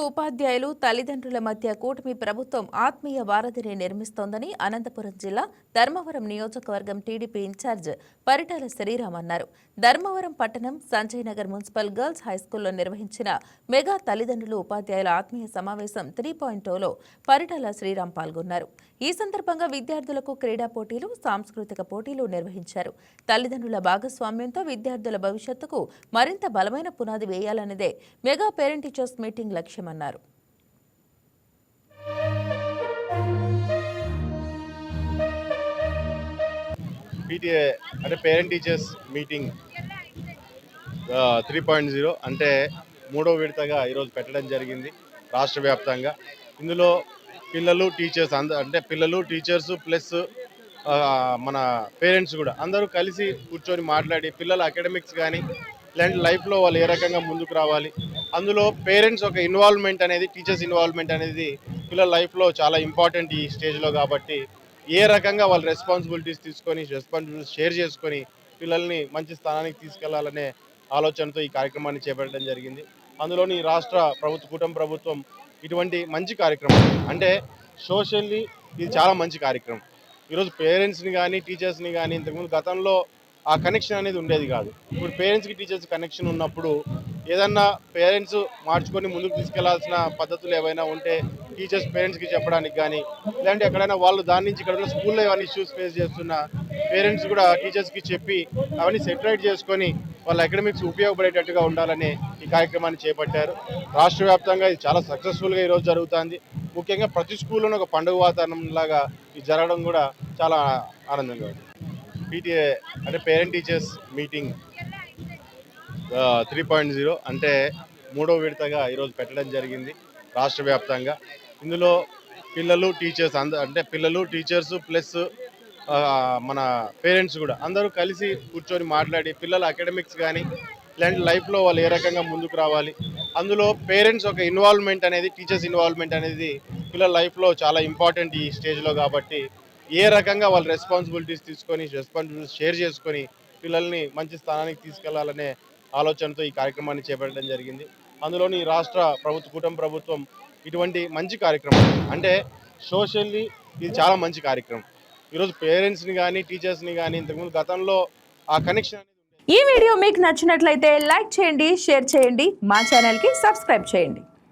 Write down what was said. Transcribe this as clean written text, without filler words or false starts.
ఉపాధ్యాయులు తల్లిదండ్రుల మధ్య కూటమి ప్రభుత్వం ఆత్మీయ వారధిని నిర్మిస్తోందని అనంతపురం జిల్లా ధర్మవరం నియోజకవర్గం టీడీపీ ఇన్ఛార్జ్ పరిటాల శ్రీరామ్ అన్నారు. ధర్మవరం పట్టణం సంజయ్ నగర్ మున్సిపల్ గర్ల్స్ హైస్కూల్లో నిర్వహించిన మెగా తల్లిదండ్రులు ఉపాధ్యాయుల ఆత్మీయ సమావేశం 3.0లో పరిటాల శ్రీరామ్ పాల్గొన్నారు. ఈ సందర్భంగా విద్యార్థులకు క్రీడా పోటీలు, సాంస్కృతిక పోటీలు నిర్వహించారు. తల్లిదండ్రుల భాగస్వామ్యంతో విద్యార్థుల భవిష్యత్తుకు మరింత బలమైన పునాది వేయాలన్నదే మెగా పేరెంట్ టీచర్స్ మీటింగ్ లక్ష్యమన్నారు. పీటీఏ అంటే పేరెంట్ టీచర్స్ మీటింగ్ 3.0 అంటే మూడో విడతగా ఈరోజు పెట్టడం జరిగింది రాష్ట్ర వ్యాప్తంగా. ఇందులో పిల్లలు టీచర్స్ అంటే పిల్లలు టీచర్స్ ప్లస్ మన పేరెంట్స్ కూడా అందరూ కలిసి కూర్చొని మాట్లాడి పిల్లల అకాడమిక్స్ కానీ ఇలాంటి లైఫ్లో వాళ్ళు ఏ రకంగా ముందుకు రావాలి, అందులో పేరెంట్స్ ఒక ఇన్వాల్వ్మెంట్ అనేది, టీచర్స్ ఇన్వాల్వ్మెంట్ అనేది పిల్లల లైఫ్లో చాలా ఇంపార్టెంట్ ఈ స్టేజ్లో. కాబట్టి ఏ రకంగా వాళ్ళు రెస్పాన్సిబిలిటీస్ తీసుకొని రెస్పాన్సిబిలిటీస్ షేర్ చేసుకొని పిల్లల్ని మంచి స్థానానికి తీసుకెళ్లాలనే ఆలోచనతో ఈ కార్యక్రమాన్ని చేపట్టడం జరిగింది. అందులోని రాష్ట్ర కూటమి ప్రభుత్వం ఇటువంటి మంచి కార్యక్రమం అంటే సోషల్లీ ఇది చాలా మంచి కార్యక్రమం. ఈరోజు పేరెంట్స్ని కానీ టీచర్స్ని కానీ ఇంతకుముందు గతంలో ఆ కనెక్షన్ అనేది ఉండేది కాదు. ఇప్పుడు పేరెంట్స్కి టీచర్స్ కనెక్షన్ ఉన్నప్పుడు ఏదన్నా పేరెంట్స్ మార్చుకొని ముందుకు తీసుకెళ్లాల్సిన పద్ధతులు ఏవైనా ఉంటే టీచర్స్ పేరెంట్స్కి చెప్పడానికి కానీ, ఇలాంటి ఎక్కడైనా వాళ్ళు దాని నుంచి ఇక్కడ ఉన్న స్కూల్లో ఏమైనా ఇష్యూస్ ఫేస్ చేస్తున్న పేరెంట్స్ కూడా టీచర్స్కి చెప్పి అవన్నీ సెటిలైట్ చేసుకొని వాళ్ళ అకాడమిక్స్ ఉపయోగపడేటట్టుగా ఉండాలని ఈ కార్యక్రమాన్ని చేపట్టారు. రాష్ట్ర వ్యాప్తంగా ఇది చాలా సక్సెస్ఫుల్గా ఈరోజు జరుగుతుంది. ముఖ్యంగా ప్రతి స్కూల్లోనూ ఒక పండుగ వాతావరణం లాగా ఇది జరగడం కూడా చాలా ఆనందంగా ఉంది. పీటీఏ అంటే పేరెంట్ టీచర్స్ మీటింగ్ 3.0 అంటే మూడో విడతగా ఈరోజు పెట్టడం జరిగింది రాష్ట్ర వ్యాప్తంగా. ఇందులో పిల్లలు టీచర్స్ అంటే పిల్లలు టీచర్స్ ప్లస్ మన పేరెంట్స్ కూడా అందరూ కలిసి కూర్చొని మాట్లాడి పిల్లల అకాడమిక్స్ కానీ ఇలాంటి లైఫ్లో వాళ్ళు ఏ రకంగా ముందుకు రావాలి, అందులో పేరెంట్స్ ఒక ఇన్వాల్వ్మెంట్ అనేది, టీచర్స్ ఇన్వాల్వ్మెంట్ అనేది పిల్లల లైఫ్లో చాలా ఇంపార్టెంట్ ఈ స్టేజ్లో. కాబట్టి ఏ రకంగా వాళ్ళు రెస్పాన్సిబిలిటీస్ తీసుకొని రెస్పాన్సిబిలిటీస్ షేర్ చేసుకొని పిల్లల్ని మంచి స్థానానికి తీసుకెళ్లాలనే ఆలోచనతో ఈ కార్యక్రమాన్ని చేపట్టడం జరిగింది. అందులోని రాష్ట్ర కూటమి ప్రభుత్వం ఇటువంటి మంచి కార్యక్రమం అంటే సోషల్లీ ఇది చాలా మంచి కార్యక్రమం. ఈరోజు పేరెంట్స్ని కానీ టీచర్స్ని కానీ ఇంతకుముందు గతంలో ఆ కనెక్షన్. ఈ వీడియో మీకు నచ్చినట్లయితే లైక్ చేయండి, షేర్ చేయండి, మా ఛానల్కి సబ్స్క్రైబ్ చేయండి.